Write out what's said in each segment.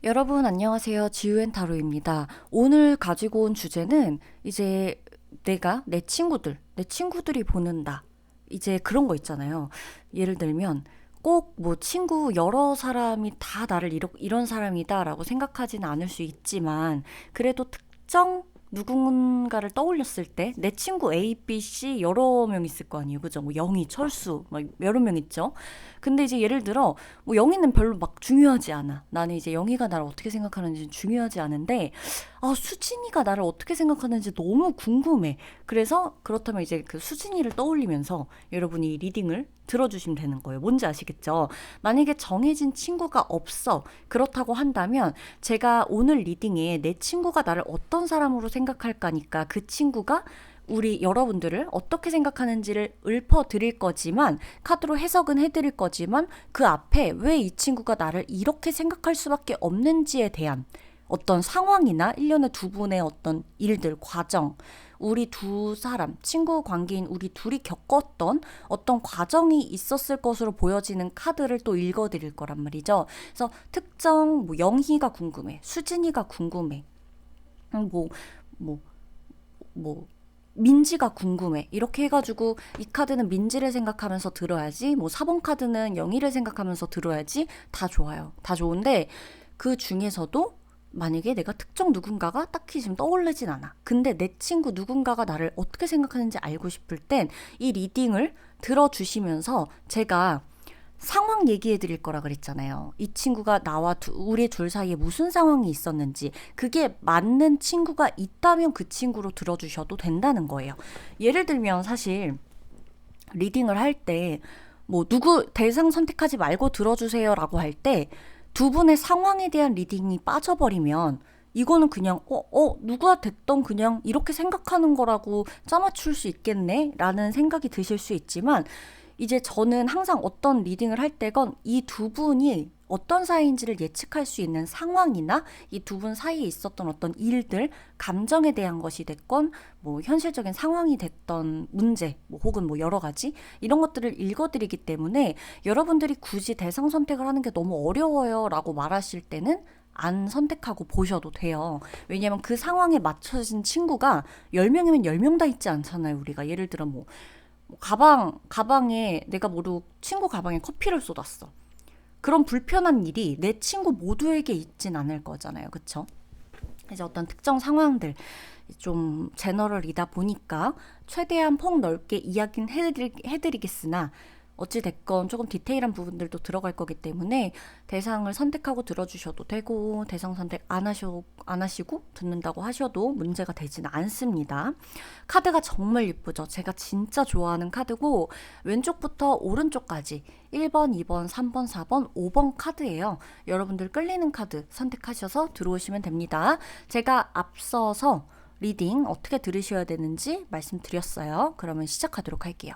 여러분 안녕하세요. 지우앤타로입니다. 오늘 가지고 온 주제는 이제 내가 내 친구들이 보는 나. 이제 그런 거 있잖아요. 예를 들면 꼭 뭐 친구 여러 사람이 다 나를 이런 사람이다라고 생각하지는 않을 수 있지만 그래도 특정 누군가를 떠올렸을 때 내 친구 A, B, C 여러 명 있을 거 아니에요. 그죠? 뭐 영희, 철수 막 여러 명 있죠. 근데 이제 예를 들어 뭐 영희는 별로 막 중요하지 않아. 나는 이제 영희가 나를 어떻게 생각하는지 중요하지 않은데 수진이가 나를 어떻게 생각하는지 너무 궁금해. 그래서 그렇다면 이제 그 수진이를 떠올리면서 여러분이 리딩을 들어주시면 되는 거예요. 뭔지 아시겠죠? 만약에 정해진 친구가 없어. 그렇다고 한다면 제가 오늘 리딩에 내 친구가 나를 어떤 사람으로 생각할까니까 그 친구가 우리 여러분들을 어떻게 생각하는지를 읊어드릴 거지만 카드로 해석은 해드릴 거지만 그 앞에 왜 이 친구가 나를 이렇게 생각할 수밖에 없는지에 대한 어떤 상황이나 일련의 두 분의 어떤 일들, 과정, 우리 두 사람, 친구 관계인 우리 둘이 겪었던 어떤 과정이 있었을 것으로 보여지는 카드를 또 읽어드릴 거란 말이죠. 그래서 특정 뭐 영희가 궁금해, 수진이가 궁금해, 뭐, 뭐, 뭐, 민지가 궁금해. 이렇게 해가지고 이 카드는 민지를 생각하면서 들어야지, 뭐 4번 카드는 영희를 생각하면서 들어야지 다 좋아요. 다 좋은데 그 중에서도 만약에 내가 특정 누군가가 딱히 지금 떠오르진 않아. 근데 내 친구 누군가가 나를 어떻게 생각하는지 알고 싶을 땐 이 리딩을 들어주시면서 제가 상황 얘기해 드릴 거라 그랬잖아요. 이 친구가 우리 둘 사이에 무슨 상황이 있었는지 그게 맞는 친구가 있다면 그 친구로 들어주셔도 된다는 거예요. 예를 들면 사실 리딩을 할 때 뭐 누구 대상 선택하지 말고 들어주세요라고 할 때 두 분의 상황에 대한 리딩이 빠져버리면 이거는 그냥 누가 됐던 그냥 이렇게 생각하는 거라고 짜맞출 수 있겠네 라는 생각이 드실 수 있지만 이제 저는 항상 어떤 리딩을 할 때건 이 두 분이 어떤 사이인지를 예측할 수 있는 상황이나 이 두 분 사이에 있었던 어떤 일들, 감정에 대한 것이 됐건, 뭐 현실적인 상황이 됐던 문제, 뭐 혹은 뭐 여러 가지 이런 것들을 읽어드리기 때문에 여러분들이 굳이 대상 선택을 하는 게 너무 어려워요라고 말하실 때는 안 선택하고 보셔도 돼요. 왜냐면 그 상황에 맞춰진 친구가 10명이면 10명 다 있지 않잖아요, 우리가. 예를 들어 뭐 가방에 내가 모르고 친구 가방에 커피를 쏟았어. 그런 불편한 일이 내 친구 모두에게 있진 않을 거잖아요. 그쵸? 이제 어떤 특정 상황들, 좀 제너럴이다 보니까 최대한 폭넓게 이야기는 해드리겠으나 어찌됐건 조금 디테일한 부분들도 들어갈 거기 때문에 대상을 선택하고 들어주셔도 되고 대상 선택 안 하시고 듣는다고 하셔도 문제가 되지는 않습니다. 카드가 정말 예쁘죠. 제가 진짜 좋아하는 카드고 왼쪽부터 오른쪽까지 1번, 2번, 3번, 4번, 5번 카드예요. 여러분들 끌리는 카드 선택하셔서 들어오시면 됩니다. 제가 앞서서 리딩 어떻게 들으셔야 되는지 말씀드렸어요. 그러면 시작하도록 할게요.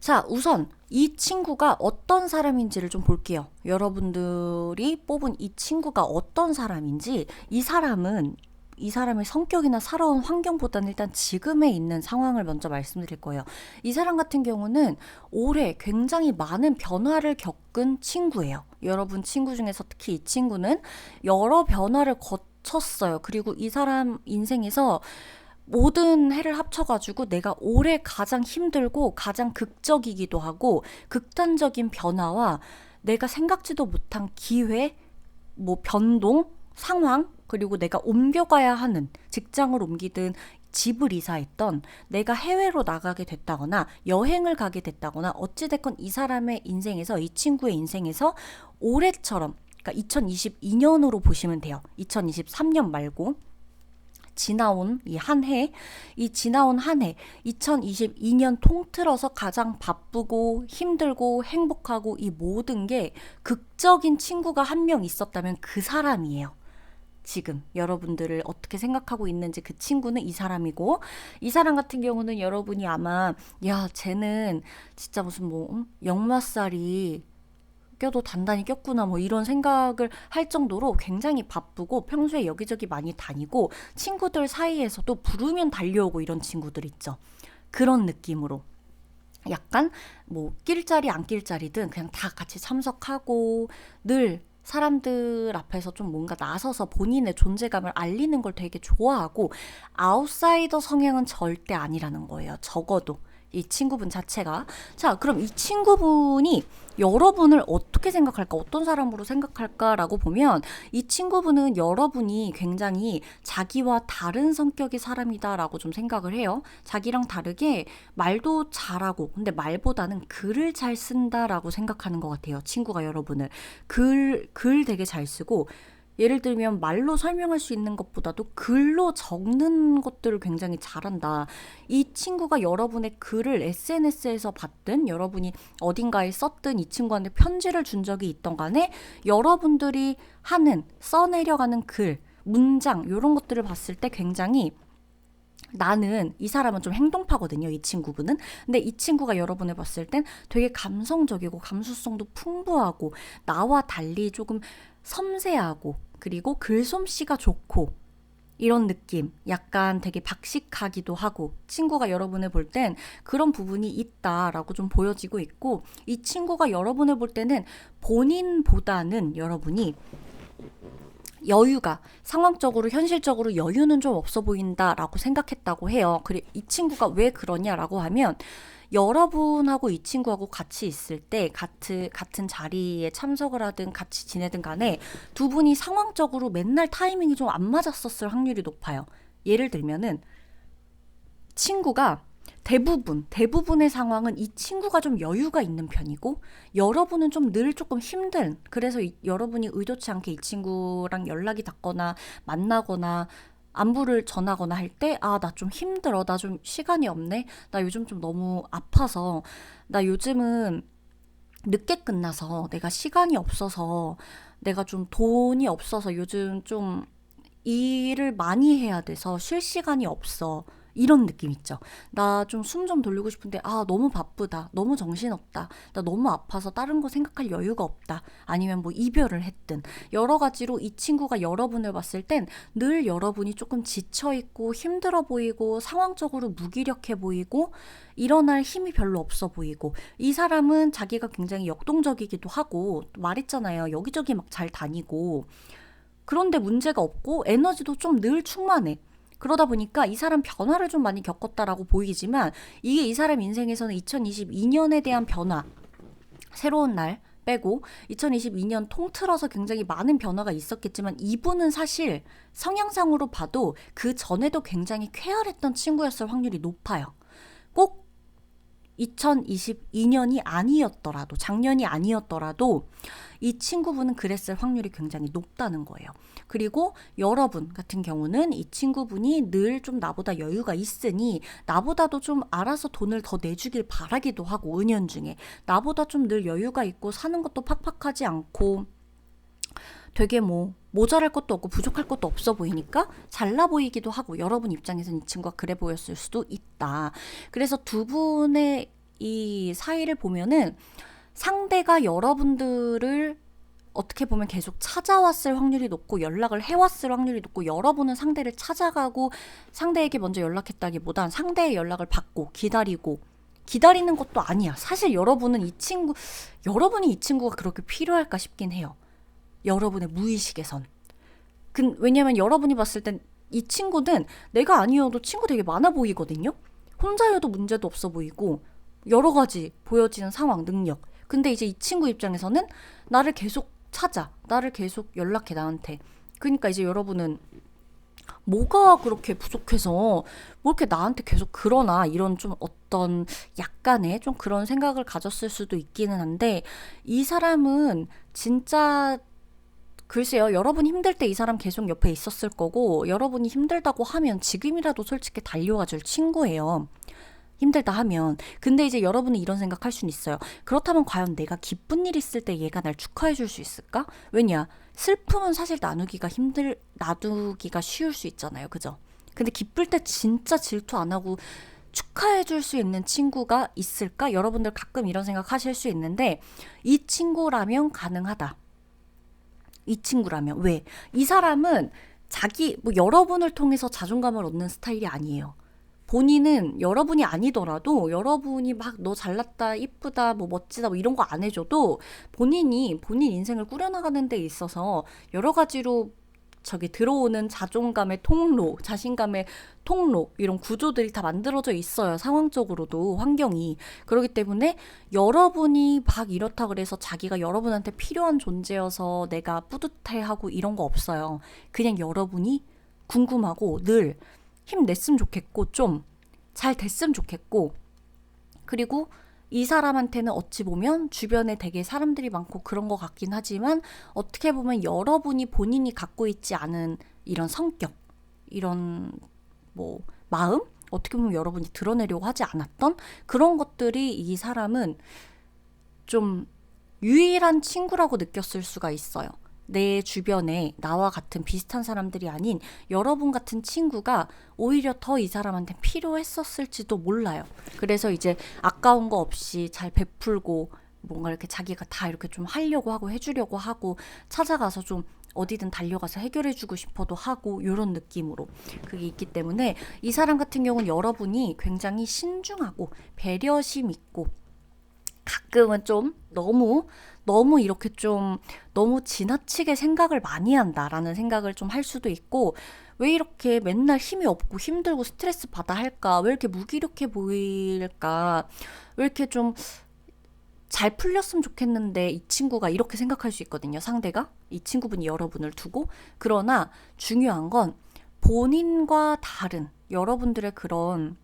자, 우선 이 친구가 어떤 사람인지를 좀 볼게요. 여러분들이 뽑은 이 친구가 어떤 사람인지, 이 사람의 성격이나 살아온 환경보다는 일단 지금에 있는 상황을 먼저 말씀드릴 거예요. 이 사람 같은 경우는 올해 굉장히 많은 변화를 겪은 친구예요. 여러분 친구 중에서 특히 이 친구는 여러 변화를 거쳤어요. 그리고 이 사람 인생에서 모든 해를 합쳐가지고 내가 올해 가장 힘들고 가장 극적이기도 하고 극단적인 변화와 내가 생각지도 못한 기회, 뭐 변동, 상황, 그리고 내가 옮겨가야 하는 직장을 옮기든 집을 이사했던 내가 해외로 나가게 됐다거나 여행을 가게 됐다거나 어찌됐건 이 사람의 인생에서 이 친구의 인생에서 올해처럼 그러니까 2022년으로 보시면 돼요. 2023년 말고 지나온 이 한 해, 이 지나온 한 해, 2022년 통틀어서 가장 바쁘고 힘들고 행복하고 이 모든 게 극적인 친구가 한 명 있었다면 그 사람이에요. 지금 여러분들을 어떻게 생각하고 있는지 그 친구는 이 사람이고, 이 사람 같은 경우는 여러분이 아마 야 쟤는 진짜 무슨 뭐 역마살이 껴도 단단히 꼈구나 뭐 이런 생각을 할 정도로 굉장히 바쁘고 평소에 여기저기 많이 다니고 친구들 사이에서도 부르면 달려오고 이런 친구들 있죠. 그런 느낌으로 약간 뭐 낄 자리 안 낄 자리든 그냥 다 같이 참석하고 늘 사람들 앞에서 좀 뭔가 나서서 본인의 존재감을 알리는 걸 되게 좋아하고 아웃사이더 성향은 절대 아니라는 거예요. 적어도 이 친구분 자체가. 자, 그럼 이 친구분이 여러분을 어떻게 생각할까? 어떤 사람으로 생각할까라고 보면 이 친구분은 여러분이 굉장히 자기와 다른 성격의 사람이다라고 좀 생각을 해요. 자기랑 다르게 말도 잘하고 근데 말보다는 글을 잘 쓴다라고 생각하는 것 같아요. 친구가 여러분을. 글 되게 잘 쓰고 예를 들면 말로 설명할 수 있는 것보다도 글로 적는 것들을 굉장히 잘한다. 이 친구가 여러분의 글을 SNS에서 봤든 여러분이 어딘가에 썼든 이 친구한테 편지를 준 적이 있던 간에 여러분들이 하는 써내려가는 글, 문장 이런 것들을 봤을 때 굉장히 나는 이 사람은 좀 행동파거든요. 이 친구분은. 근데 이 친구가 여러분을 봤을 땐 되게 감성적이고 감수성도 풍부하고 나와 달리 조금 섬세하고 그리고 글솜씨가 좋고 이런 느낌 약간 되게 박식하기도 하고 친구가 여러분을 볼 땐 그런 부분이 있다라고 좀 보여지고 있고 이 친구가 여러분을 볼 때는 본인보다는 여러분이 여유가 상황적으로 현실적으로 여유는 좀 없어 보인다라고 생각했다고 해요. 그래 이 친구가 왜 그러냐라고 하면 여러분하고 이 친구하고 같이 있을 때 같은 자리에 참석을 하든 같이 지내든 간에 두 분이 상황적으로 맨날 타이밍이 좀 안 맞았었을 확률이 높아요. 예를 들면은 친구가 대부분의 상황은 이 친구가 좀 여유가 있는 편이고 여러분은 좀 늘 조금 힘든 그래서 여러분이 의도치 않게 이 친구랑 연락이 닿거나 만나거나 안부를 전하거나 할 때 아, 나 좀 힘들어. 나 좀 시간이 없네. 나 요즘 좀 너무 아파서 나 요즘은 늦게 끝나서 내가 시간이 없어서 내가 좀 돈이 없어서 요즘 좀 일을 많이 해야 돼서 쉴 시간이 없어. 이런 느낌 있죠. 나 좀 숨 좀 돌리고 싶은데 아 너무 바쁘다. 너무 정신없다. 나 너무 아파서 다른 거 생각할 여유가 없다. 아니면 뭐 이별을 했든 여러 가지로 이 친구가 여러분을 봤을 땐 늘 여러분이 조금 지쳐있고 힘들어 보이고 상황적으로 무기력해 보이고 일어날 힘이 별로 없어 보이고 이 사람은 자기가 굉장히 역동적이기도 하고 말했잖아요. 여기저기 막 잘 다니고 그런데 문제가 없고 에너지도 좀 늘 충만해. 그러다 보니까 이 사람 변화를 좀 많이 겪었다라고 보이지만 이게 이 사람 인생에서는 2022년에 대한 변화, 새로운 날 빼고 2022년 통틀어서 굉장히 많은 변화가 있었겠지만 이분은 사실 성향상으로 봐도 그 전에도 굉장히 쾌활했던 친구였을 확률이 높아요. 꼭 2022년이 아니었더라도 작년이 아니었더라도 이 친구분은 그랬을 확률이 굉장히 높다는 거예요. 그리고 여러분 같은 경우는 이 친구분이 늘 좀 나보다 여유가 있으니 나보다도 좀 알아서 돈을 더 내주길 바라기도 하고 은연중에 나보다 좀 늘 여유가 있고 사는 것도 팍팍하지 않고 되게 뭐 모자랄 것도 없고 부족할 것도 없어 보이니까 잘나 보이기도 하고 여러분 입장에서는 이 친구가 그래 보였을 수도 있다. 그래서 두 분의 이 사이를 보면은 상대가 여러분들을 어떻게 보면 계속 찾아왔을 확률이 높고 연락을 해왔을 확률이 높고 여러분은 상대를 찾아가고 상대에게 먼저 연락했다기보단 상대의 연락을 받고 기다리고 기다리는 것도 아니야. 사실 여러분이 이 친구가 그렇게 필요할까 싶긴 해요. 여러분의 무의식에선. 왜냐면 여러분이 봤을 땐 이 친구는 내가 아니어도 친구 되게 많아 보이거든요. 혼자여도 문제도 없어 보이고 여러 가지 보여지는 상황, 능력. 근데 이제 이 친구 입장에서는 나를 계속 찾아. 나를 계속 연락해, 나한테. 그러니까 이제 여러분은 뭐가 그렇게 부족해서 뭐 이렇게 나한테 계속 그러나 이런 좀 어떤 약간의 좀 그런 생각을 가졌을 수도 있기는 한데 이 사람은 진짜 글쎄요, 여러분 힘들 때 이 사람 계속 옆에 있었을 거고 여러분이 힘들다고 하면 지금이라도 솔직히 달려와 줄 친구예요. 힘들다 하면. 근데 이제 여러분은 이런 생각할 수는 있어요. 그렇다면 과연 내가 기쁜 일 있을 때 얘가 날 축하해 줄 수 있을까? 왜냐? 슬픔은 사실 나누기가 쉬울 수 있잖아요. 그죠? 근데 기쁠 때 진짜 질투 안 하고 축하해 줄 수 있는 친구가 있을까? 여러분들 가끔 이런 생각 하실 수 있는데 이 친구라면 가능하다. 이 친구라면. 왜? 이 사람은 뭐 여러분을 통해서 자존감을 얻는 스타일이 아니에요. 본인은 여러분이 아니더라도 여러분이 막 너 잘났다, 이쁘다, 뭐 멋지다, 뭐 이런 거 안 해줘도 본인이 본인 인생을 꾸려나가는 데 있어서 여러 가지로 저기 들어오는 자존감의 통로, 자신감의 통로, 이런 구조들이 다 만들어져 있어요. 상황적으로도, 환경이. 그렇기 때문에 여러분이 막 이렇다 그래서 자기가 여러분한테 필요한 존재여서 내가 뿌듯해하고 이런 거 없어요. 그냥 여러분이 궁금하고 늘 힘냈으면 좋겠고 좀 잘 됐으면 좋겠고 그리고 이 사람한테는 어찌 보면 주변에 되게 사람들이 많고 그런 것 같긴 하지만 어떻게 보면 여러분이 본인이 갖고 있지 않은 이런 성격, 이런 뭐 마음? 어떻게 보면 여러분이 드러내려고 하지 않았던 그런 것들이 이 사람은 좀 유일한 친구라고 느꼈을 수가 있어요. 내 주변에 나와 같은 비슷한 사람들이 아닌 여러분 같은 친구가 오히려 더 이 사람한테 필요했었을지도 몰라요. 그래서 이제 아까운 거 없이 잘 베풀고 뭔가 이렇게 자기가 다 이렇게 좀 하려고 하고 해주려고 하고 찾아가서 좀 어디든 달려가서 해결해주고 싶어도 하고 이런 느낌으로 그게 있기 때문에 이 사람 같은 경우는 여러분이 굉장히 신중하고 배려심 있고 가끔은 좀 너무 이렇게 좀 너무 지나치게 생각을 많이 한다라는 생각을 좀 할 수도 있고 왜 이렇게 맨날 힘이 없고 힘들고 스트레스 받아 할까? 왜 이렇게 무기력해 보일까? 왜 이렇게 좀 잘 풀렸으면 좋겠는데 이 친구가 이렇게 생각할 수 있거든요. 상대가 이 친구분이 여러분을 두고 그러나 중요한 건 본인과 다른 여러분들의 그런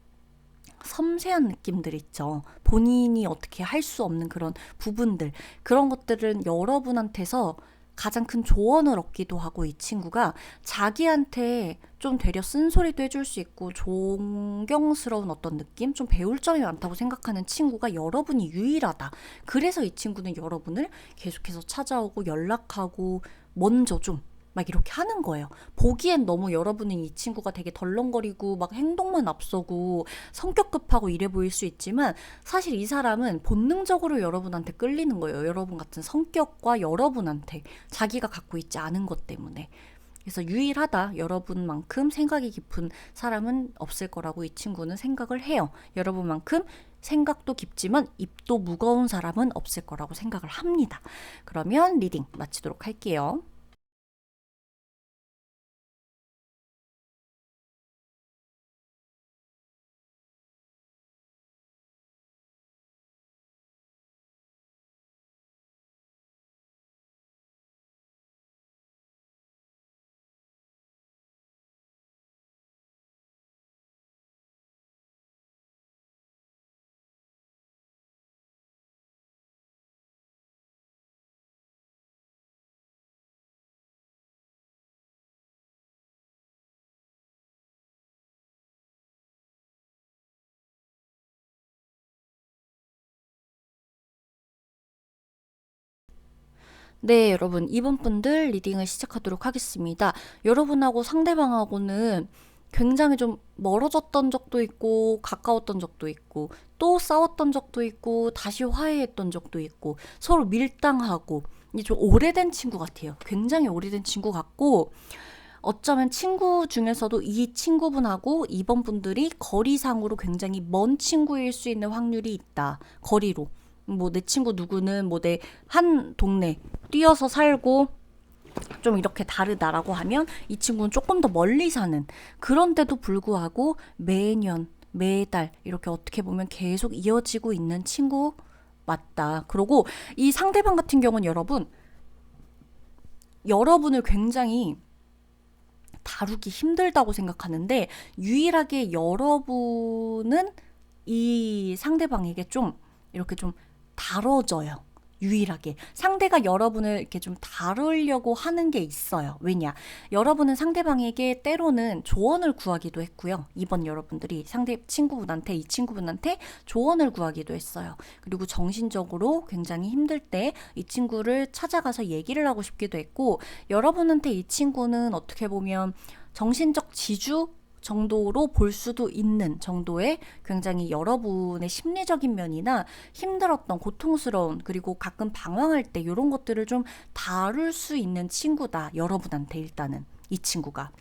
섬세한 느낌들 있죠. 본인이 어떻게 할 수 없는 그런 부분들, 그런 것들은 여러분한테서 가장 큰 조언을 얻기도 하고 이 친구가 자기한테 좀 되려 쓴소리도 해줄 수 있고 존경스러운 어떤 느낌, 좀 배울 점이 많다고 생각하는 친구가 여러분이 유일하다. 그래서 이 친구는 여러분을 계속해서 찾아오고 연락하고 먼저 좀 막 이렇게 하는 거예요. 보기엔 너무 여러분은 이 친구가 되게 덜렁거리고 막 행동만 앞서고 성격 급하고 이래 보일 수 있지만 사실 이 사람은 본능적으로 여러분한테 끌리는 거예요. 여러분 같은 성격과 여러분한테 자기가 갖고 있지 않은 것 때문에. 그래서 유일하다. 여러분만큼 생각이 깊은 사람은 없을 거라고 이 친구는 생각을 해요. 여러분만큼 생각도 깊지만 입도 무거운 사람은 없을 거라고 생각을 합니다. 그러면 리딩 마치도록 할게요. 네, 여러분, 이번 분들 리딩을 시작하도록 하겠습니다. 여러분하고 상대방하고는 굉장히 좀 멀어졌던 적도 있고, 가까웠던 적도 있고, 또 싸웠던 적도 있고, 다시 화해했던 적도 있고, 서로 밀당하고, 이게 좀 오래된 친구 같아요. 굉장히 오래된 친구 같고, 어쩌면 친구 중에서도 이 친구분하고 이번 분들이 거리상으로 굉장히 먼 친구일 수 있는 확률이 있다. 거리로. 뭐 내 친구 누구는 뭐 내 한 동네 뛰어서 살고 좀 이렇게 다르다라고 하면 이 친구는 조금 더 멀리 사는, 그런데도 불구하고 매년 매달 이렇게 어떻게 보면 계속 이어지고 있는 친구 맞다. 그리고 이 상대방 같은 경우는 여러분을 굉장히 다루기 힘들다고 생각하는데, 유일하게 여러분은 이 상대방에게 좀 이렇게 좀 다뤄져요. 유일하게 상대가 여러분을 이렇게 좀 다루려고 하는 게 있어요. 왜냐? 여러분은 상대방에게 때로는 조언을 구하기도 했고요. 이번 여러분들이 상대 친구분한테, 이 친구분한테 조언을 구하기도 했어요. 그리고 정신적으로 굉장히 힘들 때 이 친구를 찾아가서 얘기를 하고 싶기도 했고, 여러분한테 이 친구는 어떻게 보면 정신적 지주 정도로 볼 수도 있는 정도의 굉장히 여러분의 심리적인 면이나 힘들었던, 고통스러운, 그리고 가끔 방황할 때 이런 것들을 좀 다룰 수 있는 친구다. 여러분한테 일단은 이 친구가.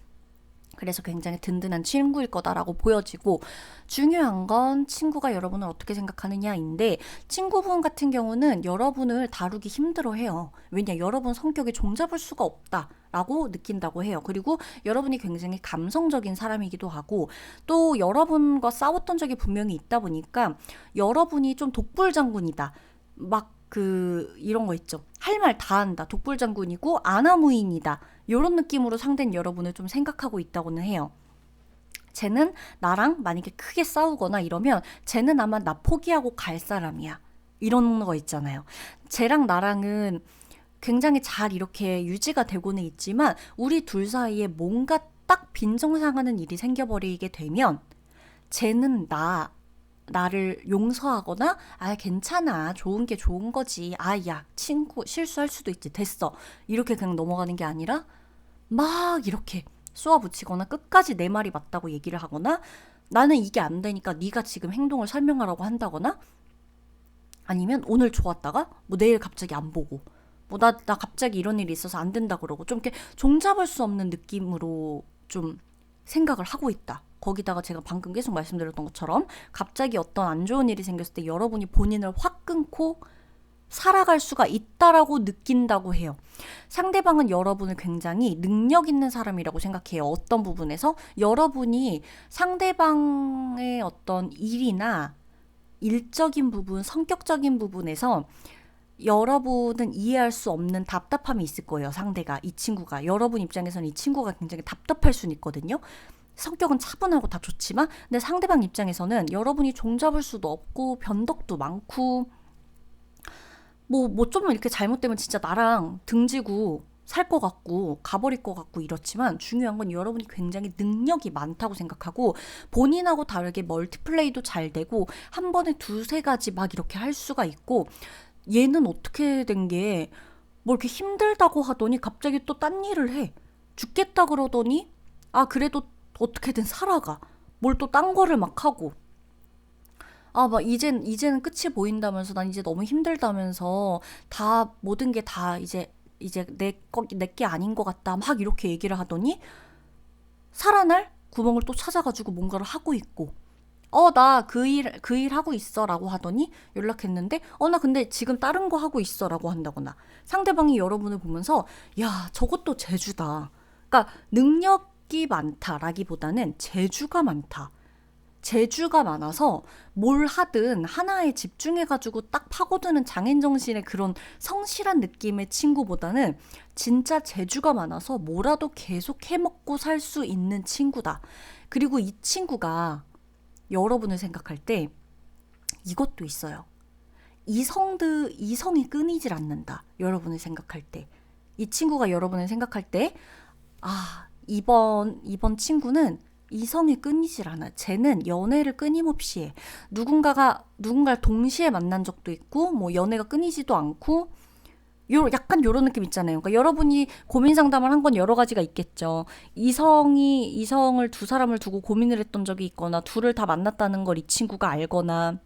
그래서 굉장히 든든한 친구일 거다라고 보여지고, 중요한 건 친구가 여러분을 어떻게 생각하느냐인데, 친구분 같은 경우는 여러분을 다루기 힘들어해요. 왜냐? 여러분 성격이 종잡을 수가 없다라고 느낀다고 해요. 그리고 여러분이 굉장히 감성적인 사람이기도 하고, 또 여러분과 싸웠던 적이 분명히 있다 보니까 여러분이 좀 독불장군이다, 막 이런 거 있죠. 할 말 다 한다. 독불장군이고 아나무인이다. 이런 느낌으로 상대는 여러분을 좀 생각하고 있다고는 해요. 쟤는 나랑 만약에 크게 싸우거나 이러면 쟤는 아마 나 포기하고 갈 사람이야. 이런 거 있잖아요. 쟤랑 나랑은 굉장히 잘 이렇게 유지가 되고는 있지만 우리 둘 사이에 뭔가 딱 빈정상하는 일이 생겨버리게 되면 쟤는 나를 용서하거나, 아, 괜찮아, 좋은 게 좋은 거지, 아, 야, 친구 실수할 수도 있지, 됐어, 이렇게 그냥 넘어가는 게 아니라 막 이렇게 쏘아붙이거나 끝까지 내 말이 맞다고 얘기를 하거나, 나는 이게 안 되니까 네가 지금 행동을 설명하라고 한다거나, 아니면 오늘 좋았다가 뭐 내일 갑자기 안 보고, 뭐 나 갑자기 이런 일이 있어서 안 된다 그러고, 좀 이렇게 종잡을 수 없는 느낌으로 좀 생각을 하고 있다. 거기다가 제가 방금 계속 말씀드렸던 것처럼 갑자기 어떤 안 좋은 일이 생겼을 때 여러분이 본인을 확 끊고 살아갈 수가 있다라고 느낀다고 해요. 상대방은 여러분을 굉장히 능력 있는 사람이라고 생각해요. 어떤 부분에서 여러분이 상대방의 어떤 일이나 일적인 부분, 성격적인 부분에서 여러분은 이해할 수 없는 답답함이 있을 거예요. 상대가, 이 친구가, 여러분 입장에서는 이 친구가 굉장히 답답할 수는 있거든요. 성격은 차분하고 다 좋지만, 근데 상대방 입장에서는 여러분이 종잡을 수도 없고 변덕도 많고, 뭐 좀 이렇게 잘못되면 진짜 나랑 등지고 살 것 같고 가버릴 것 같고 이렇지만, 중요한 건 여러분이 굉장히 능력이 많다고 생각하고, 본인하고 다르게 멀티플레이도 잘 되고 한 번에 두세 가지 막 이렇게 할 수가 있고, 얘는 어떻게 된 게 뭐 이렇게 힘들다고 하더니 갑자기 또 딴 일을 해. 죽겠다 그러더니 아, 그래도 어떻게든 살아가. 뭘 또 딴 거를 막 하고. 아, 막 이제는 끝이 보인다면서, 난 이제 너무 힘들다면서, 다 모든 게 다 이제 내게 아닌 것 같다, 막 이렇게 얘기를 하더니 살아날 구멍을 또 찾아가지고 뭔가를 하고 있고, 나 그 일 하고 있어 라고 하더니 연락했는데, 나 근데 지금 다른 거 하고 있어 라고 한다거나, 상대방이 여러분을 보면서 야, 저것도 재주다. 그러니까 능력이 많다라기보다는 재주가 많다. 재주가 많아서 뭘 하든 하나에 집중해가지고 딱 파고드는 장인정신의 그런 성실한 느낌의 친구보다는 진짜 재주가 많아서 뭐라도 계속 해먹고 살 수 있는 친구다. 그리고 이 친구가 여러분을 생각할 때 이것도 있어요. 이성이 끊이질 않는다. 여러분을 생각할 때. 이 친구가 여러분을 생각할 때, 아, 이번 친구는 이성이 끊이질 않아. 쟤는 연애를 끊임없이 해. 누군가를 동시에 만난 적도 있고, 뭐 연애가 끊이지도 않고, 약간 요런 느낌 있잖아요. 그러니까 여러분이 고민 상담을 한 건 여러 가지가 있겠죠. 이성을 두 사람을 두고 고민을 했던 적이 있거나, 둘을 다 만났다는 걸 이 친구가 알거나,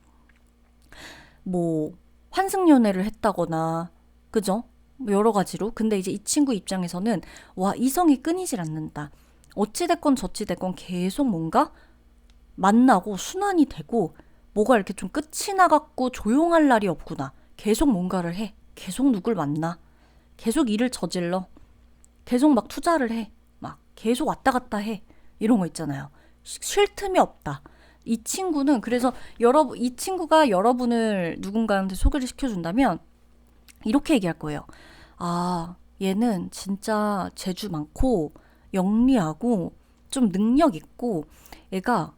뭐 환승연애를 했다거나, 그죠? 뭐 여러 가지로. 근데 이제 이 친구 입장에서는 와, 이성이 끊이질 않는다. 어찌됐건 저찌됐건 계속 뭔가 만나고 순환이 되고, 뭐가 이렇게 좀 끝이 나갖고 조용할 날이 없구나. 계속 뭔가를 해. 계속 누굴 만나. 계속 일을 저질러. 계속 막 투자를 해. 막 계속 왔다 갔다 해. 이런 거 있잖아요. 쉴 틈이 없다. 이 친구는 그래서 이 친구가 여러분을 누군가한테 소개를 시켜준다면 이렇게 얘기할 거예요. 아, 얘는 진짜 재주 많고 영리하고 좀 능력 있고 얘가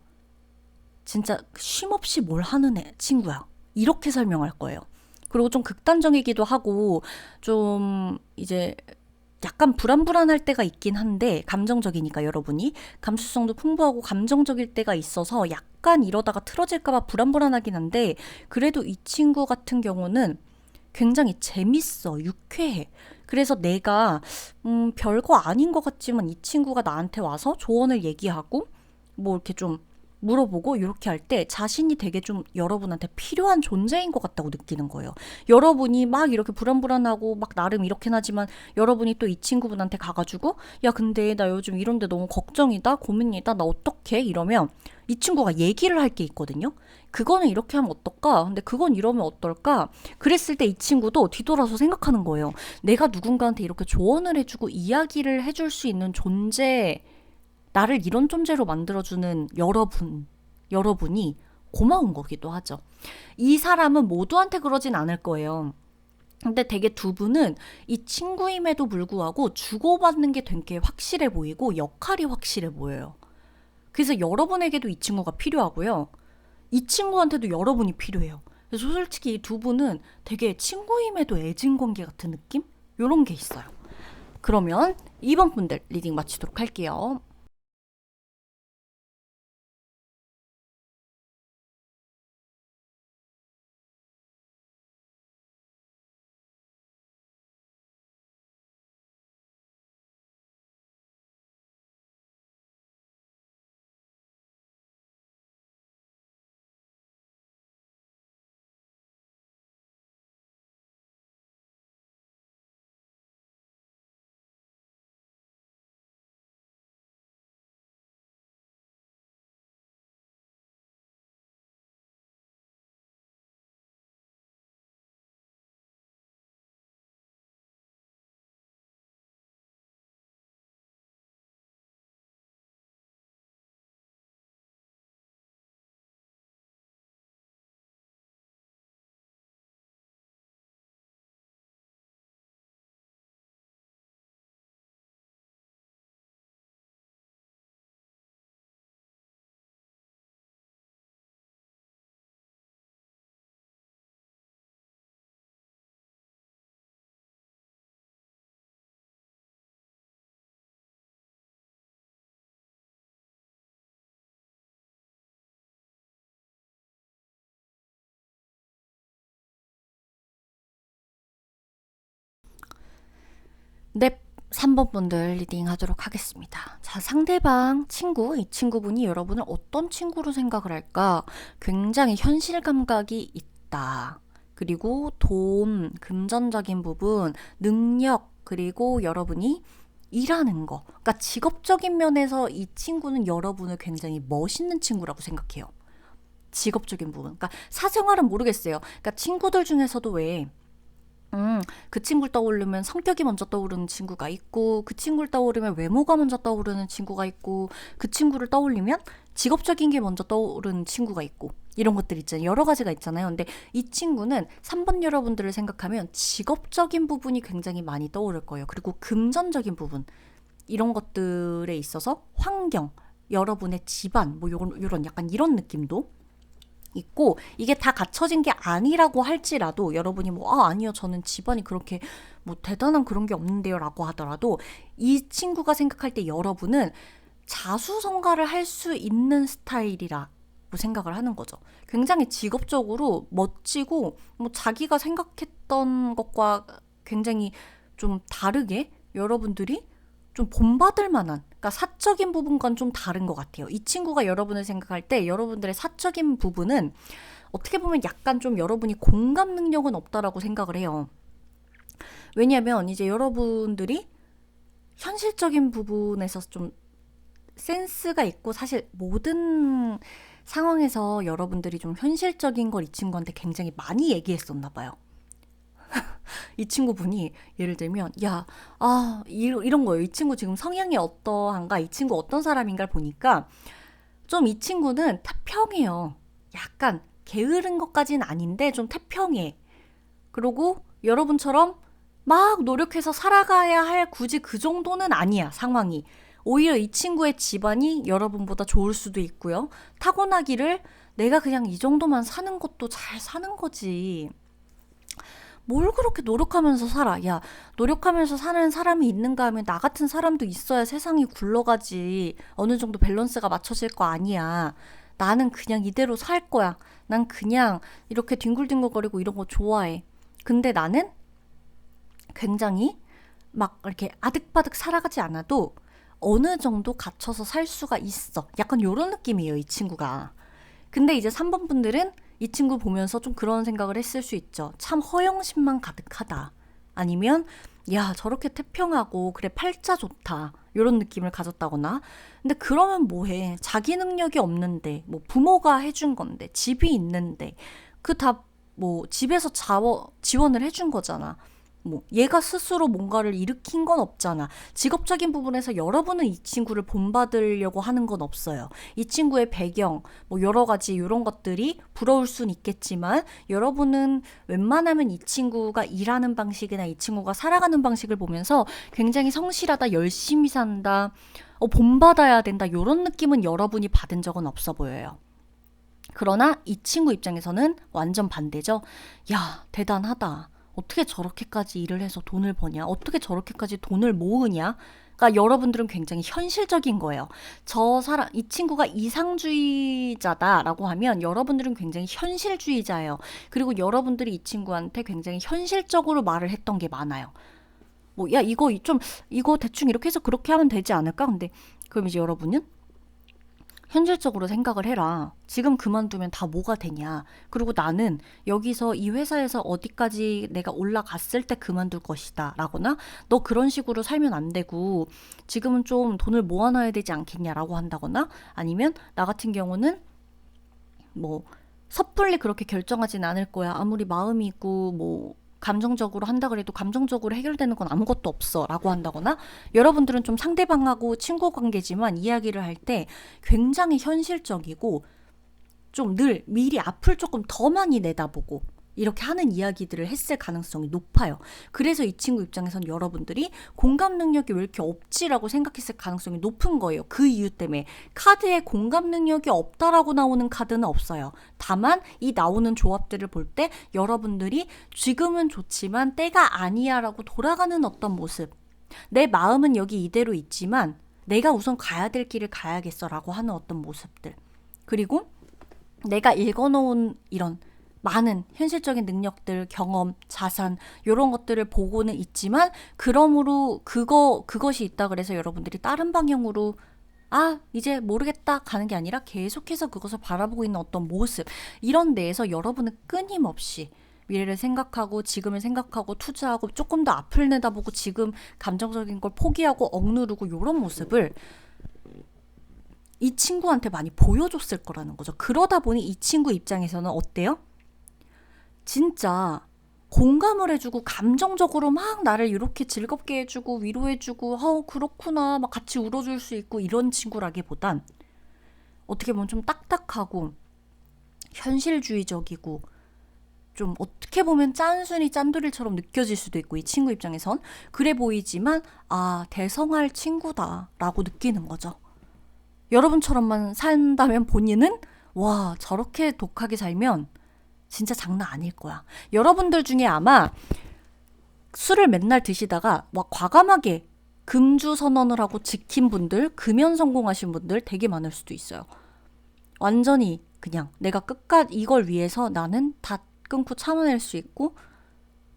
진짜 쉼없이 뭘 하는 친구야. 이렇게 설명할 거예요. 그리고 좀 극단적이기도 하고 좀 이제 약간 불안불안할 때가 있긴 한데 감정적이니까 여러분이 감수성도 풍부하고 감정적일 때가 있어서 약간 이러다가 틀어질까봐 불안불안하긴 한데 그래도 이 친구 같은 경우는 굉장히 재밌어, 유쾌해. 그래서 내가 별거 아닌 것 같지만 이 친구가 나한테 와서 조언을 얘기하고 뭐 이렇게 좀 물어보고 이렇게 할 때 자신이 되게 좀 여러분한테 필요한 존재인 것 같다고 느끼는 거예요. 여러분이 막 이렇게 불안불안하고 막 나름 이렇긴 하지만 여러분이 또 이 친구분한테 가가지고 야 근데 나 요즘 이런데 너무 걱정이다 고민이다 나 어떡해 이러면 이 친구가 얘기를 할 게 있거든요. 그거는 이렇게 하면 어떨까? 근데 그건 이러면 어떨까? 그랬을 때 이 친구도 뒤돌아서 생각하는 거예요. 내가 누군가한테 이렇게 조언을 해주고 이야기를 해줄 수 있는 존재 나를 이런 존재로 만들어주는 여러분이 고마운 거기도 하죠. 이 사람은 모두한테 그러진 않을 거예요. 근데 되게 두 분은 이 친구임에도 불구하고 주고받는 게 되게 확실해 보이고 역할이 확실해 보여요. 그래서 여러분에게도 이 친구가 필요하고요. 이 친구한테도 여러분이 필요해요. 그래서 솔직히 이 두 분은 되게 친구임에도 애진 관계 같은 느낌? 요런 게 있어요. 그러면 2번 분들 리딩 마치도록 할게요. 네, 3번 분들 리딩 하도록 하겠습니다. 자, 상대방 친구, 이 친구분이 여러분을 어떤 친구로 생각을 할까? 굉장히 현실 감각이 있다. 그리고 돈, 금전적인 부분, 능력, 그리고 여러분이 일하는 거. 그러니까 직업적인 면에서 이 친구는 여러분을 굉장히 멋있는 친구라고 생각해요. 직업적인 부분. 그러니까 사생활은 모르겠어요. 그러니까 친구들 중에서도 왜 그 친구를 떠오르면 성격이 먼저 떠오르는 친구가 있고, 그 친구를 떠오르면 외모가 먼저 떠오르는 친구가 있고, 그 친구를 떠올리면 직업적인 게 먼저 떠오르는 친구가 있고, 이런 것들 있잖아요. 여러 가지가 있잖아요. 근데 이 친구는 3번 여러분들을 생각하면 직업적인 부분이 굉장히 많이 떠오를 거예요. 그리고 금전적인 부분, 이런 것들에 있어서 환경, 여러분의 집안, 뭐 요런 약간 이런 느낌도 있고 이게 다 갖춰진 게 아니라고 할지라도 여러분이 뭐 아니요 저는 집안이 그렇게 뭐 대단한 그런 게 없는데요 라고 하더라도 이 친구가 생각할 때 여러분은 자수성가를 할 수 있는 스타일이라고 생각을 하는 거죠. 굉장히 직업적으로 멋지고 뭐 자기가 생각했던 것과 굉장히 좀 다르게 여러분들이 좀 본받을 만한, 그러니까 사적인 부분과는 좀 다른 것 같아요. 이 친구가 여러분을 생각할 때 여러분들의 사적인 부분은 어떻게 보면 약간 좀 여러분이 공감 능력은 없다라고 생각을 해요. 왜냐하면 이제 여러분들이 현실적인 부분에서 좀 센스가 있고 사실 모든 상황에서 여러분들이 좀 현실적인 걸 이 친구한테 굉장히 많이 얘기했었나 봐요. 이 친구분이 예를 들면 이런 거예요. 이 친구 지금 성향이 어떠한가, 이 친구 어떤 사람인가를 보니까 좀 이 친구는 태평해요. 약간 게으른 것까지는 아닌데 좀 태평해. 그리고 여러분처럼 막 노력해서 살아가야 할 굳이 그 정도는 아니야, 상황이. 오히려 이 친구의 집안이 여러분보다 좋을 수도 있고요. 타고나기를 내가 그냥 이 정도만 사는 것도 잘 사는 거지. 뭘 그렇게 노력하면서 살아? 야, 노력하면서 사는 사람이 있는가 하면 나 같은 사람도 있어야 세상이 굴러가지. 어느 정도 밸런스가 맞춰질 거 아니야. 나는 그냥 이대로 살 거야. 난 그냥 이렇게 뒹굴뒹굴거리고 이런 거 좋아해. 근데 나는 굉장히 막 이렇게 아득바득 살아가지 않아도 어느 정도 갇혀서 살 수가 있어. 약간 요런 느낌이에요, 이 친구가. 근데 이제 3번 분들은 이 친구 보면서 좀 그런 생각을 했을 수 있죠. 참 허영심만 가득하다. 아니면 야, 저렇게 태평하고 그래 팔자 좋다. 요런 느낌을 가졌다거나. 근데 그러면 뭐해? 자기 능력이 없는데 뭐 부모가 해준 건데 집이 있는데 그 다 뭐 집에서 지원을 해준 거잖아. 뭐 얘가 스스로 뭔가를 일으킨 건 없잖아. 직업적인 부분에서 여러분은 이 친구를 본받으려고 하는 건 없어요. 이 친구의 배경, 뭐 여러 가지 이런 것들이 부러울 순 있겠지만 여러분은 웬만하면 이 친구가 일하는 방식이나 이 친구가 살아가는 방식을 보면서 굉장히 성실하다, 열심히 산다, 본받아야 된다 이런 느낌은 여러분이 받은 적은 없어 보여요. 그러나 이 친구 입장에서는 완전 반대죠. 야, 대단하다. 어떻게 저렇게까지 일을 해서 돈을 버냐? 어떻게 저렇게까지 돈을 모으냐? 그러니까 여러분들은 굉장히 현실적인 거예요. 이 친구가 이상주의자다라고 하면 여러분들은 굉장히 현실주의자예요. 그리고 여러분들이 이 친구한테 굉장히 현실적으로 말을 했던 게 많아요. 뭐, 야, 이거 대충 이렇게 해서 그렇게 하면 되지 않을까? 근데, 그럼 이제 여러분은 현실적으로 생각을 해라. 지금 그만두면 다 뭐가 되냐. 그리고 나는 여기서 이 회사에서 어디까지 내가 올라갔을 때 그만둘 것이다. 라거나 너 그런 식으로 살면 안 되고 지금은 좀 돈을 모아놔야 되지 않겠냐라고 한다거나 아니면 나 같은 경우는 뭐 섣불리 그렇게 결정하진 않을 거야. 아무리 마음이 있고 뭐 감정적으로 한다 그래도 감정적으로 해결되는 건 아무것도 없어 라고 한다거나 여러분들은 좀 상대방하고 친구 관계지만 이야기를 할 때 굉장히 현실적이고 좀 늘 미리 앞을 조금 더 많이 내다보고 이렇게 하는 이야기들을 했을 가능성이 높아요. 그래서 이 친구 입장에선 여러분들이 공감 능력이 왜 이렇게 없지라고 생각했을 가능성이 높은 거예요. 그 이유 때문에 카드에 공감 능력이 없다라고 나오는 카드는 없어요. 다만 이 나오는 조합들을 볼 때 여러분들이 지금은 좋지만 때가 아니야 라고 돌아가는 어떤 모습, 내 마음은 여기 이대로 있지만 내가 우선 가야 될 길을 가야겠어 라고 하는 어떤 모습들, 그리고 내가 읽어놓은 이런 많은 현실적인 능력들, 경험, 자산 이런 것들을 보고는 있지만 그러므로 그것이 있다 그래서 여러분들이 다른 방향으로 이제 모르겠다 가는 게 아니라 계속해서 그것을 바라보고 있는 어떤 모습, 이런 데에서 여러분은 끊임없이 미래를 생각하고 지금을 생각하고 투자하고 조금 더 앞을 내다보고 지금 감정적인 걸 포기하고 억누르고 이런 모습을 이 친구한테 많이 보여줬을 거라는 거죠. 그러다 보니 이 친구 입장에서는 어때요? 진짜 공감을 해주고 감정적으로 막 나를 이렇게 즐겁게 해주고 위로해주고 그렇구나 막 같이 울어줄 수 있고 이런 친구라기보단 어떻게 보면 좀 딱딱하고 현실주의적이고 좀 어떻게 보면 짠순이 짠돌이처럼 느껴질 수도 있고 이 친구 입장에선 그래 보이지만 대성할 친구다라고 느끼는 거죠. 여러분처럼만 산다면 본인은 와, 저렇게 독하게 살면 진짜 장난 아닐 거야. 여러분들 중에 아마 술을 맨날 드시다가 막 과감하게 금주 선언을 하고 지킨 분들, 금연 성공하신 분들 되게 많을 수도 있어요. 완전히 그냥 내가 끝까지 이걸 위해서 나는 다 끊고 참아낼 수 있고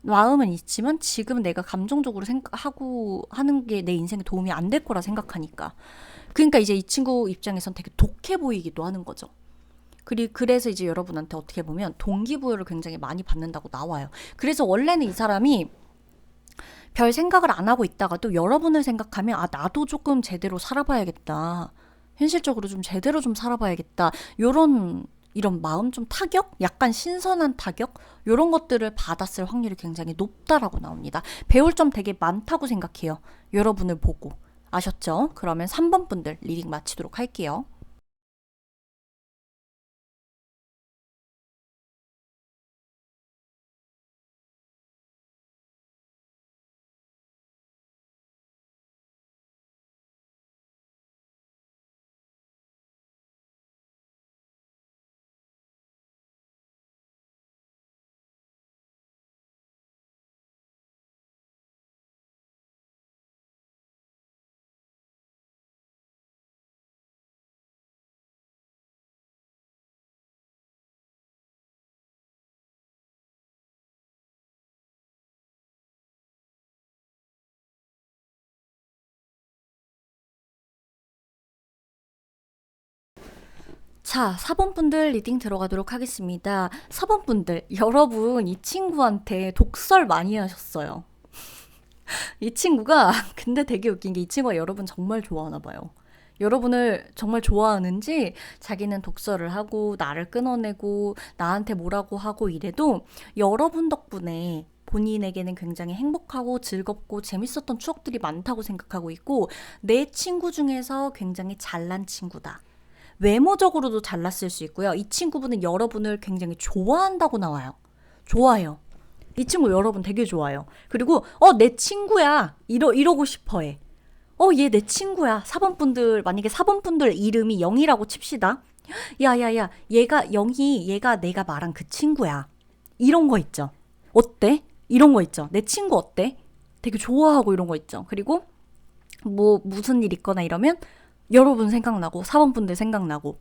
마음은 있지만 지금 내가 감정적으로 생각하고 하는 게 내 인생에 도움이 안 될 거라 생각하니까. 그러니까 이제 이 친구 입장에선 되게 독해 보이기도 하는 거죠. 그래서 이제 여러분한테 어떻게 보면 동기부여를 굉장히 많이 받는다고 나와요. 그래서 원래는 이 사람이 별 생각을 안 하고 있다가도 여러분을 생각하면 나도 조금 제대로 살아봐야겠다. 현실적으로 좀 제대로 좀 살아봐야겠다. 요런 이런 마음 좀 타격? 약간 신선한 타격? 이런 것들을 받았을 확률이 굉장히 높다라고 나옵니다. 배울 점 되게 많다고 생각해요. 여러분을 보고. 아셨죠? 그러면 3번 분들 리딩 마치도록 할게요. 자, 4번 분들 리딩 들어가도록 하겠습니다. 4번 분들, 여러분 이 친구한테 독설 많이 하셨어요. 이 친구가 근데 되게 웃긴 게 이 친구가 여러분 정말 좋아하나 봐요. 여러분을 정말 좋아하는지 자기는 독설을 하고 나를 끊어내고 나한테 뭐라고 하고 이래도 여러분 덕분에 본인에게는 굉장히 행복하고 즐겁고 재밌었던 추억들이 많다고 생각하고 있고 내 친구 중에서 굉장히 잘난 친구다. 외모적으로도 잘났을 수 있고요. 이 친구분은 여러분을 굉장히 좋아한다고 나와요. 좋아요. 이 친구 여러분 되게 좋아요. 그리고 내 친구야 이러고 싶어해. 얘 내 친구야. 4번 분들 만약에 4번 분들 이름이 0이라고 칩시다. 야야야 얘가 0이 얘가 내가 말한 그 친구야. 이런 거 있죠. 어때? 이런 거 있죠. 내 친구 어때? 되게 좋아하고 이런 거 있죠. 그리고 뭐 무슨 일 있거나 이러면 여러분 생각나고 4번 분들 생각나고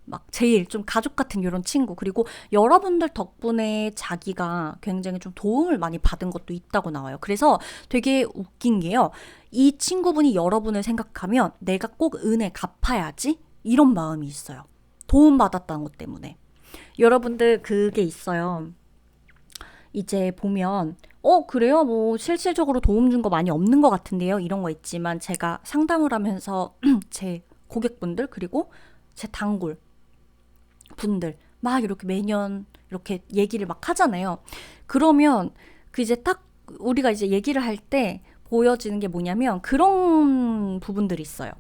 막 제일 좀 가족 같은 이런 친구 그리고 여러분들 덕분에 자기가 굉장히 좀 도움을 많이 받은 것도 있다고 나와요. 그래서 되게 웃긴 게요. 이 친구분이 여러분을 생각하면 내가 꼭 은혜 갚아야지 이런 마음이 있어요. 도움받았다는 것 때문에. 여러분들 그게 있어요. 이제 보면 그래요? 뭐 실질적으로 도움 준 거 많이 없는 것 같은데요. 이런 거 있지만 제가 상담을 하면서 제 고객분들 그리고 제 단골 분들 막 이렇게 매년 이렇게 얘기를 막 하잖아요. 그러면 그 이제 딱 우리가 이제 얘기를 할 때 보여지는 게 뭐냐면 그런 부분들이 있어요.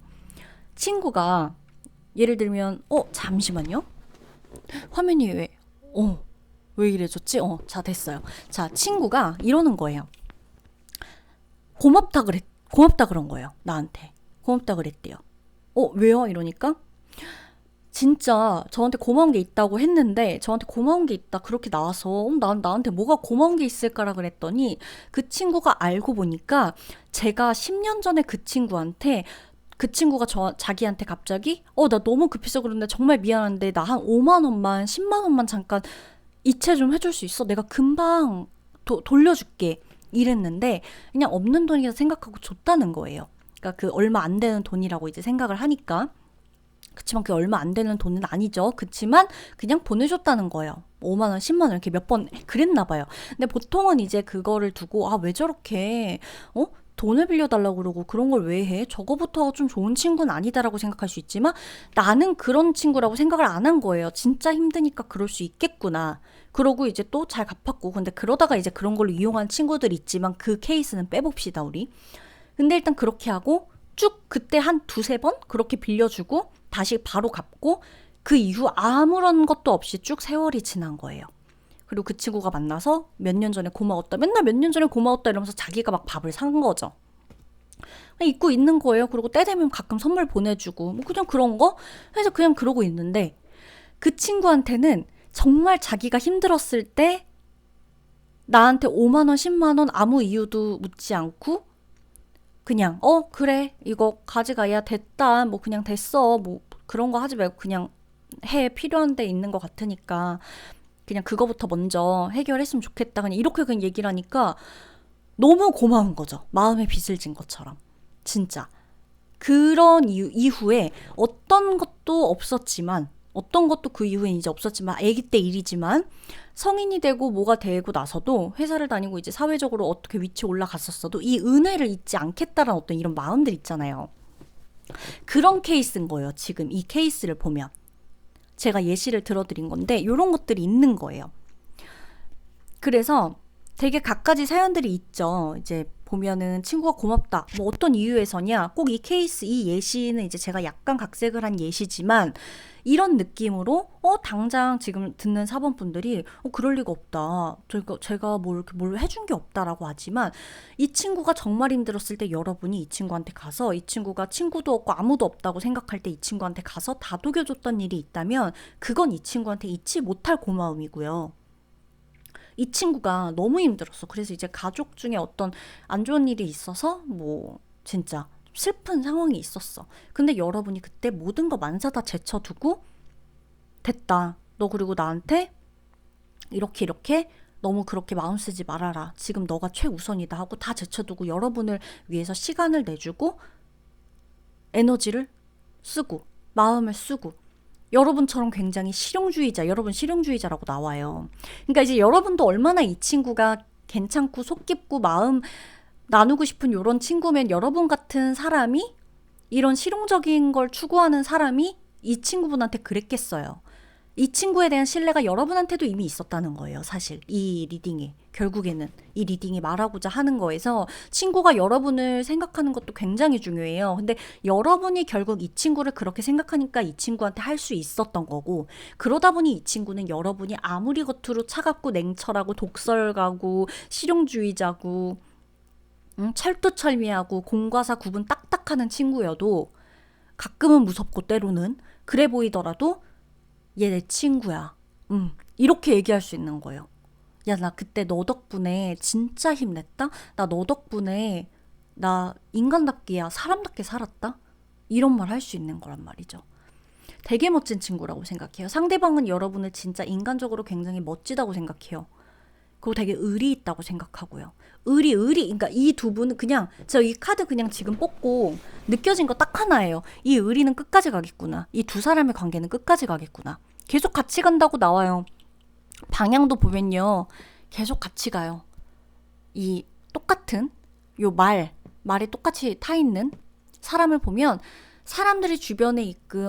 친구가 예를 들면 잠시만요. 화면이 왜 이래졌지? 자 됐어요. 자 친구가 이러는 거예요. 고맙다 그런 거예요. 나한테 고맙다 그랬대요. 왜요? 이러니까 진짜 저한테 고마운 게 있다고 했는데 저한테 고마운 게 있다 그렇게 나와서 나한테 뭐가 고마운 게 있을까라 그랬더니 그 친구가 알고 보니까 제가 10년 전에 그 친구가 자기한테 갑자기 나 너무 급해서 그런데 정말 미안한데 나 한 5만 원만 10만 원만 잠깐 이체 좀 해줄 수 있어? 내가 금방 돌려줄게 이랬는데 그냥 없는 돈이라 생각하고 줬다는 거예요. 그러니까 그 얼마 안 되는 돈이라고 이제 생각을 하니까 그치만 그게 얼마 안 되는 돈은 아니죠. 그치만 그냥 보내줬다는 거예요. 5만 원, 10만 원 이렇게 몇 번 그랬나 봐요. 근데 보통은 이제 그거를 두고 왜 저렇게 돈을 빌려달라고 그러고 그런 걸 왜 해? 저거부터 좀 좋은 친구는 아니다라고 생각할 수 있지만 나는 그런 친구라고 생각을 안 한 거예요. 진짜 힘드니까 그럴 수 있겠구나. 그러고 이제 또 잘 갚았고 근데 그러다가 이제 그런 걸로 이용한 친구들 있지만 그 케이스는 빼봅시다 우리. 근데 일단 그렇게 하고 쭉 그때 한 두세 번 그렇게 빌려주고 다시 바로 갚고 그 이후 아무런 것도 없이 쭉 세월이 지난 거예요. 그리고 그 친구가 만나서 몇 년 전에 고마웠다. 맨날 몇 년 전에 고마웠다 이러면서 자기가 막 밥을 산 거죠. 잊고 있는 거예요. 그리고 때 되면 가끔 선물 보내주고 뭐 그냥 그런 거 해서 그냥 그러고 있는데 그 친구한테는 정말 자기가 힘들었을 때 나한테 5만 원, 10만 원 아무 이유도 묻지 않고 그냥 그래 이거 가져가야 됐다 뭐 그냥 됐어 뭐 그런 거 하지 말고 그냥 해 필요한 데 있는 것 같으니까 그냥 그거부터 먼저 해결했으면 좋겠다 그냥 이렇게 그냥 얘기를 하니까 너무 고마운 거죠. 마음에 빚을 진 것처럼 진짜 그런 이후에 어떤 것도 그 이후엔 이제 없었지만 아기 때 일이지만 성인이 되고 뭐가 되고 나서도 회사를 다니고 이제 사회적으로 어떻게 위치 올라갔었어도 이 은혜를 잊지 않겠다라는 어떤 이런 마음들 있잖아요. 그런 케이스인 거예요. 지금 이 케이스를 보면 제가 예시를 들어드린 건데 이런 것들이 있는 거예요. 그래서 되게 갖가지 사연들이 있죠. 이제 보면은 친구가 고맙다. 뭐 어떤 이유에서냐? 꼭 이 케이스, 이 예시는 이제 제가 약간 각색을 한 예시지만 이런 느낌으로 당장 지금 듣는 사번분들이 그럴 리가 없다. 제가 뭘 해준 게 없다라고 하지만 이 친구가 정말 힘들었을 때 여러분이 이 친구한테 가서 이 친구가 친구도 없고 아무도 없다고 생각할 때 이 친구한테 가서 다독여줬던 일이 있다면 그건 이 친구한테 잊지 못할 고마움이고요. 이 친구가 너무 힘들었어. 그래서 이제 가족 중에 어떤 안 좋은 일이 있어서 뭐 진짜 슬픈 상황이 있었어. 근데 여러분이 그때 모든 거 만사 다 제쳐두고 됐다. 너 그리고 나한테 이렇게 너무 그렇게 마음 쓰지 말아라. 지금 너가 최우선이다 하고 다 제쳐두고 여러분을 위해서 시간을 내주고 에너지를 쓰고 마음을 쓰고 여러분처럼 굉장히 실용주의자, 여러분 실용주의자라고 나와요. 그러니까 이제 여러분도 얼마나 이 친구가 괜찮고 속 깊고 마음 나누고 싶은 이런 친구면 여러분 같은 사람이 이런 실용적인 걸 추구하는 사람이 이 친구분한테 그랬겠어요. 이 친구에 대한 신뢰가 여러분한테도 이미 있었다는 거예요, 사실. 이 리딩이. 결국에는 이 리딩이 말하고자 하는 거에서 친구가 여러분을 생각하는 것도 굉장히 중요해요. 근데 여러분이 결국 이 친구를 그렇게 생각하니까 이 친구한테 할 수 있었던 거고, 그러다 보니 이 친구는 여러분이 아무리 겉으로 차갑고 냉철하고 독설가고 실용주의자고 철두철미하고 공과사 구분 딱딱하는 친구여도 가끔은 무섭고 때로는 그래 보이더라도 얘 내 친구야. 이렇게 얘기할 수 있는 거예요. 야, 나 그때 너 덕분에 진짜 힘냈다? 나 너 덕분에 나 인간답게야, 사람답게 살았다? 이런 말 할 수 있는 거란 말이죠. 되게 멋진 친구라고 생각해요. 상대방은 여러분을 진짜 인간적으로 굉장히 멋지다고 생각해요. 그리고 되게 의리 있다고 생각하고요. 의리. 그러니까 이 두 분은 그냥, 저 이 카드 그냥 지금 뽑고 느껴진 거 딱 하나예요. 이 의리는 끝까지 가겠구나. 이 두 사람의 관계는 끝까지 가겠구나. 계속 같이 간다고 나와요. 방향도 보면요. 계속 같이 가요. 이 똑같은 요 말에 똑같이 타 있는 사람을 보면 사람들이 주변에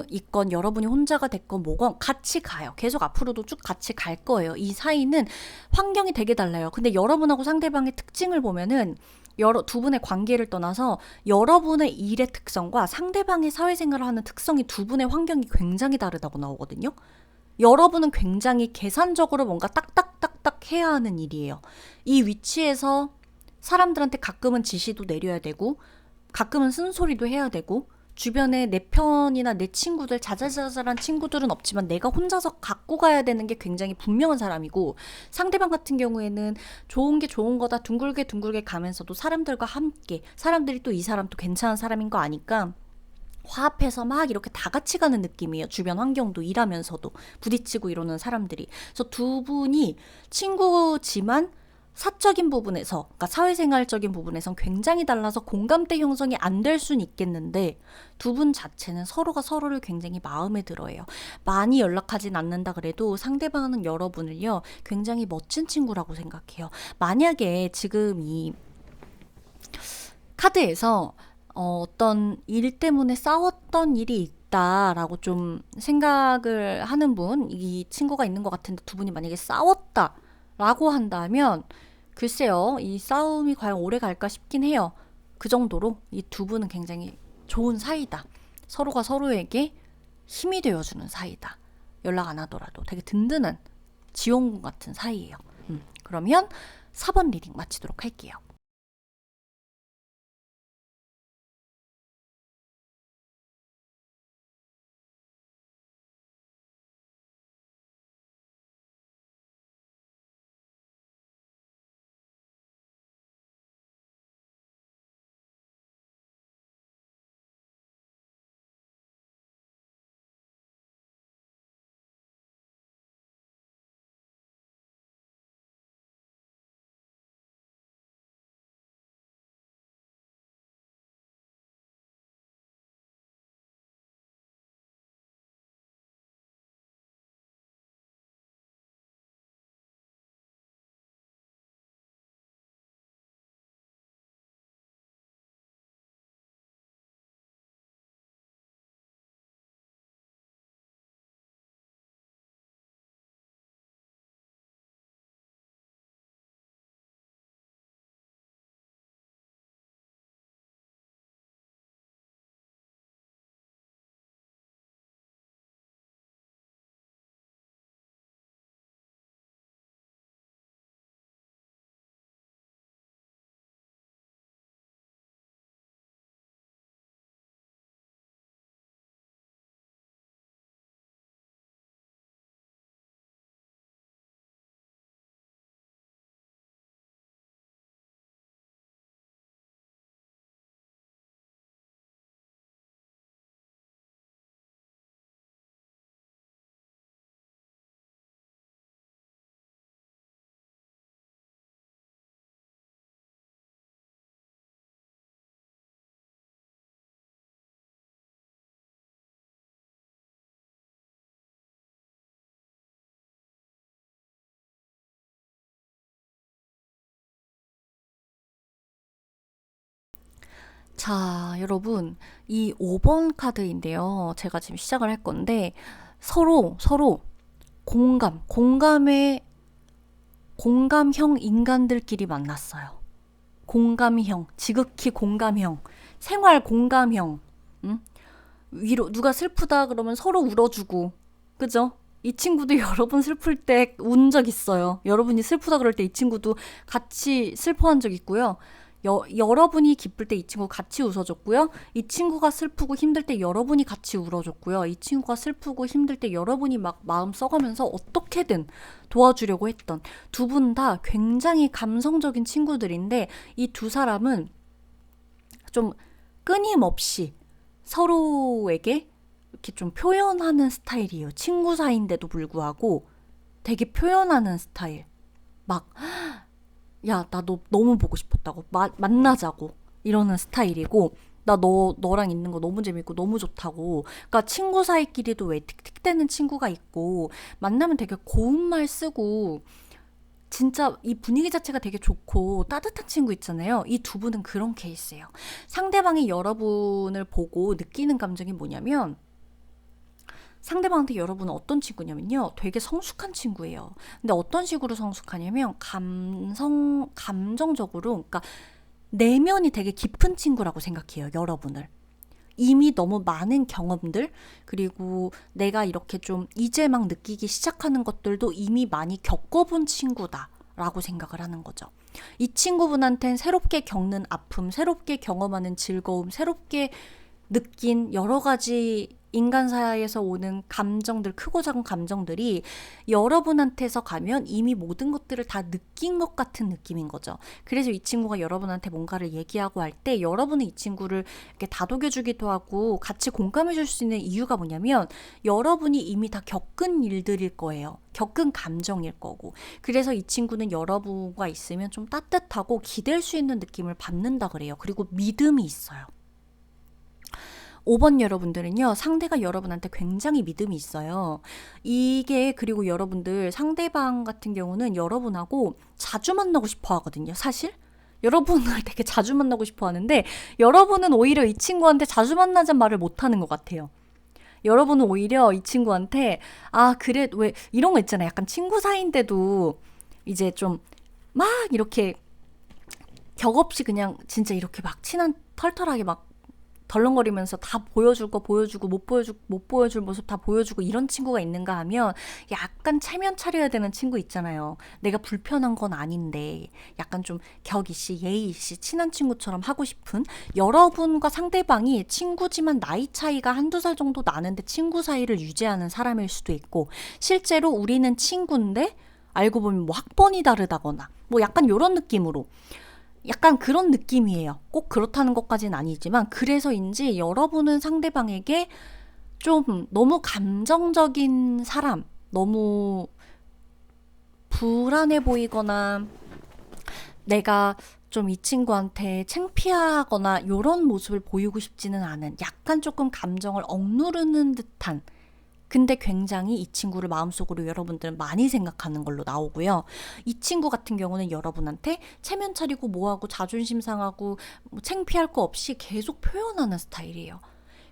있건 여러분이 혼자가 됐건 뭐건 같이 가요. 계속 앞으로도 쭉 같이 갈 거예요. 이 사이는 환경이 되게 달라요. 근데 여러분하고 상대방의 특징을 보면은 두 분의 관계를 떠나서 여러분의 일의 특성과 상대방의 사회생활을 하는 특성이 두 분의 환경이 굉장히 다르다고 나오거든요. 여러분은 굉장히 계산적으로 뭔가 딱딱딱딱 해야 하는 일이에요. 이 위치에서 사람들한테 가끔은 지시도 내려야 되고 가끔은 쓴소리도 해야 되고 주변에 내 편이나 내 친구들 자잘자잘한 친구들은 없지만 내가 혼자서 갖고 가야 되는 게 굉장히 분명한 사람이고 상대방 같은 경우에는 좋은 게 좋은 거다 둥글게 가면서도 사람들과 함께 사람들이 또 이 사람도 괜찮은 사람인 거 아니까 화합해서 막 이렇게 다 같이 가는 느낌이에요. 주변 환경도 일하면서도 부딪히고 이러는 사람들이. 그래서 두 분이 친구지만 사적인 부분에서, 그러니까 사회생활적인 부분에선 굉장히 달라서 공감대 형성이 안 될 수는 있겠는데 두 분 자체는 서로가 서로를 굉장히 마음에 들어해요. 많이 연락하진 않는다 그래도 상대방은 여러분을요 굉장히 멋진 친구라고 생각해요. 만약에 지금 이 카드에서 어떤 일 때문에 싸웠던 일이 있다라고 좀 생각을 하는 분, 이 친구가 있는 것 같은데 두 분이 만약에 싸웠다라고 한다면 글쎄요, 이 싸움이 과연 오래 갈까 싶긴 해요. 그 정도로 이 두 분은 굉장히 좋은 사이다. 서로가 서로에게 힘이 되어주는 사이다. 연락 안 하더라도 되게 든든한 지원군 같은 사이예요. 그러면 4번 리딩 마치도록 할게요. 자, 여러분, 이 5번 카드인데요. 제가 지금 시작을 할 건데, 서로 공감형 인간들끼리 만났어요. 공감형, 지극히 공감형, 생활 공감형, 응? 누가 슬프다 그러면 서로 울어주고, 그죠? 이 친구도 여러분 슬플 때 운 적 있어요. 여러분이 슬프다 그럴 때 이 친구도 같이 슬퍼한 적 있고요. 여러분이 기쁠 때 이 친구 같이 웃어줬고요. 이 친구가 슬프고 힘들 때 여러분이 같이 울어줬고요. 이 친구가 슬프고 힘들 때 여러분이 막 마음 써가면서 어떻게든 도와주려고 했던 두 분 다 굉장히 감성적인 친구들인데 이 두 사람은 좀 끊임없이 서로에게 이렇게 좀 표현하는 스타일이에요. 친구 사이인데도 불구하고 되게 표현하는 스타일. 막 야, 나 너 너무 보고 싶었다고. 만나자고. 이러는 스타일이고, 너랑 있는 거 너무 재밌고 너무 좋다고. 그러니까 친구 사이끼리도 왜 틱틱대는 친구가 있고, 만나면 되게 고운 말 쓰고, 진짜 이 분위기 자체가 되게 좋고 따뜻한 친구 있잖아요. 이 두 분은 그런 케이스예요. 상대방이 여러분을 보고 느끼는 감정이 뭐냐면, 상대방한테 여러분은 어떤 친구냐면요. 되게 성숙한 친구예요. 근데 어떤 식으로 성숙하냐면 감정적으로 그러니까 내면이 되게 깊은 친구라고 생각해요. 여러분을. 이미 너무 많은 경험들 그리고 내가 이렇게 좀 이제 막 느끼기 시작하는 것들도 이미 많이 겪어본 친구다라고 생각을 하는 거죠. 이 친구분한텐 새롭게 겪는 아픔, 새롭게 경험하는 즐거움, 새롭게 느낀 여러 가지 인간사에서 오는 감정들, 크고 작은 감정들이 여러분한테서 가면 이미 모든 것들을 다 느낀 것 같은 느낌인 거죠. 그래서 이 친구가 여러분한테 뭔가를 얘기하고 할 때 여러분은 이 친구를 이렇게 다독여주기도 하고 같이 공감해줄 수 있는 이유가 뭐냐면 여러분이 이미 다 겪은 일들일 거예요. 겪은 감정일 거고. 그래서 이 친구는 여러분과 있으면 좀 따뜻하고 기댈 수 있는 느낌을 받는다 그래요. 그리고 믿음이 있어요. 5번 여러분들은요, 상대가 여러분한테 굉장히 믿음이 있어요. 이게, 그리고 여러분들, 상대방 같은 경우는 여러분하고 자주 만나고 싶어 하거든요, 사실. 여러분을 되게 자주 만나고 싶어 하는데, 여러분은 오히려 이 친구한테 자주 만나자는 말을 못 하는 것 같아요. 여러분은 오히려 이 친구한테, 아, 그래, 왜, 이런 거 있잖아요. 약간 친구 사이인데도 이제 좀 막 이렇게 격 없이 그냥 진짜 이렇게 막 친한, 털털하게 막 덜렁거리면서 다 보여줄 거 보여주고 못 보여줄 모습 다 보여주고 이런 친구가 있는가 하면 약간 체면 차려야 되는 친구 있잖아요. 내가 불편한 건 아닌데 약간 좀 격이씨 예의씨 친한 친구처럼 하고 싶은 여러분과 상대방이 친구지만 나이 차이가 한두 살 정도 나는데 친구 사이를 유지하는 사람일 수도 있고 실제로 우리는 친구인데 알고 보면 뭐 학번이 다르다거나 뭐 약간 이런 느낌으로 약간 그런 느낌이에요. 꼭 그렇다는 것까지는 아니지만 그래서인지 여러분은 상대방에게 좀 너무 감정적인 사람, 너무 불안해 보이거나 내가 좀 이 친구한테 창피하거나 이런 모습을 보이고 싶지는 않은 약간 조금 감정을 억누르는 듯한 근데 굉장히 이 친구를 마음속으로 여러분들은 많이 생각하는 걸로 나오고요. 이 친구 같은 경우는 여러분한테 체면 차리고 뭐하고 자존심 상하고 뭐 창피할 거 없이 계속 표현하는 스타일이에요.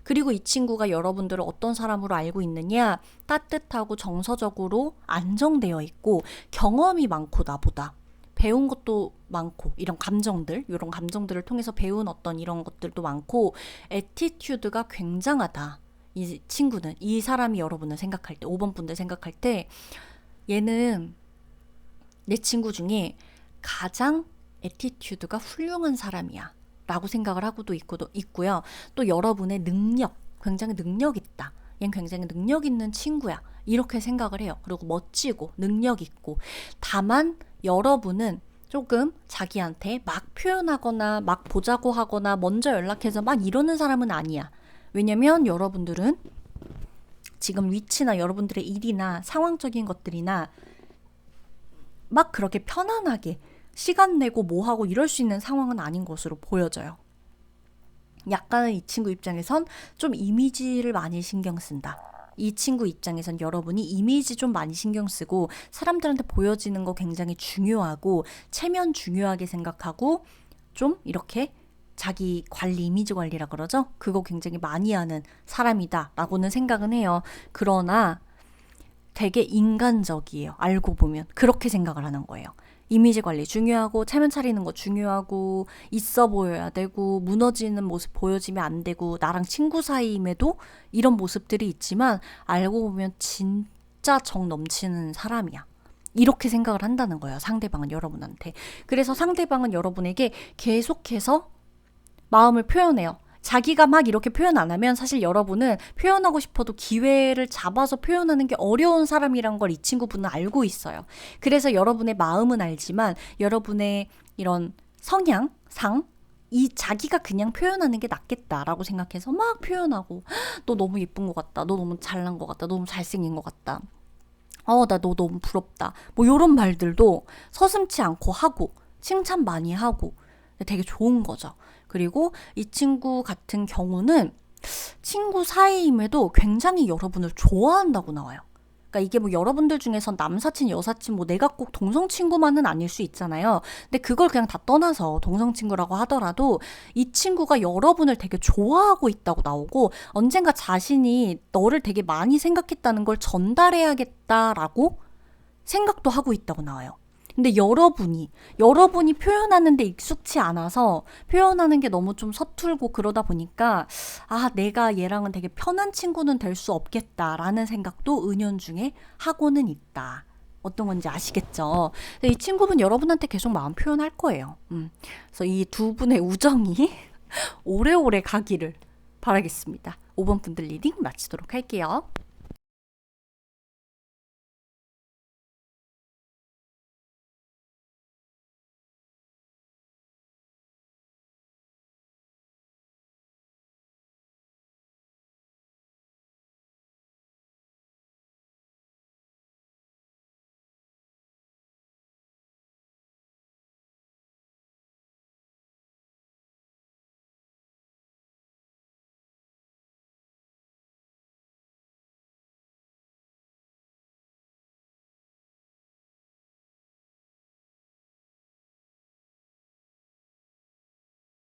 그리고 이 친구가 여러분들을 어떤 사람으로 알고 있느냐? 따뜻하고 정서적으로 안정되어 있고 경험이 많고 나보다. 배운 것도 많고 이런 감정들을 통해서 배운 어떤 이런 것들도 많고 애티튜드가 굉장하다. 이 친구는 이 사람이 여러분을 생각할 때 5번 분들 생각할 때 얘는 내 친구 중에 가장 애티튜드가 훌륭한 사람이야 라고 생각을 하고도 있고요. 또 여러분의 굉장히 능력 있다. 얘는 굉장히 능력 있는 친구야. 이렇게 생각을 해요. 그리고 멋지고 능력 있고 다만 여러분은 조금 자기한테 막 표현하거나 막 보자고 하거나 먼저 연락해서 막 이러는 사람은 아니야. 왜냐면 여러분들은 지금 위치나 여러분들의 일이나 상황적인 것들이나 막 그렇게 편안하게 시간 내고 뭐하고 이럴 수 있는 상황은 아닌 것으로 보여져요. 약간 이 친구 입장에선 좀 이미지를 많이 신경 쓴다. 이 친구 입장에선 여러분이 이미지 좀 많이 신경 쓰고 사람들한테 보여지는 거 굉장히 중요하고 체면 중요하게 생각하고 좀 이렇게 자기 관리, 이미지 관리라 그러죠? 그거 굉장히 많이 하는 사람이다 라고는 생각은 해요. 그러나 되게 인간적이에요. 알고 보면. 그렇게 생각을 하는 거예요. 이미지 관리 중요하고 체면 차리는 거 중요하고 있어 보여야 되고 무너지는 모습 보여지면 안 되고 나랑 친구 사이임에도 이런 모습들이 있지만 알고 보면 진짜 정 넘치는 사람이야. 이렇게 생각을 한다는 거예요. 상대방은 여러분한테. 그래서 상대방은 여러분에게 계속해서 마음을 표현해요. 자기가 막 이렇게 표현 안 하면 사실 여러분은 표현하고 싶어도 기회를 잡아서 표현하는 게 어려운 사람이란 걸 이 친구분은 알고 있어요. 그래서 여러분의 마음은 알지만 여러분의 이런 성향상 이 자기가 그냥 표현하는 게 낫겠다라고 생각해서 막 표현하고 너 너무 예쁜 것 같다. 너 너무 잘난 것 같다. 너 너무 잘생긴 것 같다. 나 너 너무 부럽다. 뭐 이런 말들도 서슴지 않고 하고 칭찬 많이 하고 되게 좋은 거죠. 그리고 이 친구 같은 경우는 친구 사이임에도 굉장히 여러분을 좋아한다고 나와요. 그러니까 이게 뭐 여러분들 중에서 남사친, 여사친, 뭐 내가 꼭 동성 친구만은 아닐 수 있잖아요. 근데 그걸 그냥 다 떠나서 동성 친구라고 하더라도 이 친구가 여러분을 되게 좋아하고 있다고 나오고 언젠가 자신이 너를 되게 많이 생각했다는 걸 전달해야겠다라고 생각도 하고 있다고 나와요. 근데 여러분이 표현하는데 익숙치 않아서 표현하는 게 너무 좀 서툴고 그러다 보니까 내가 얘랑은 되게 편한 친구는 될 수 없겠다라는 생각도 은연중에 하고는 있다. 어떤 건지 아시겠죠? 이 친구분 여러분한테 계속 마음 표현할 거예요. 그래서 이 두 분의 우정이 오래오래 가기를 바라겠습니다. 5번 분들 리딩 마치도록 할게요.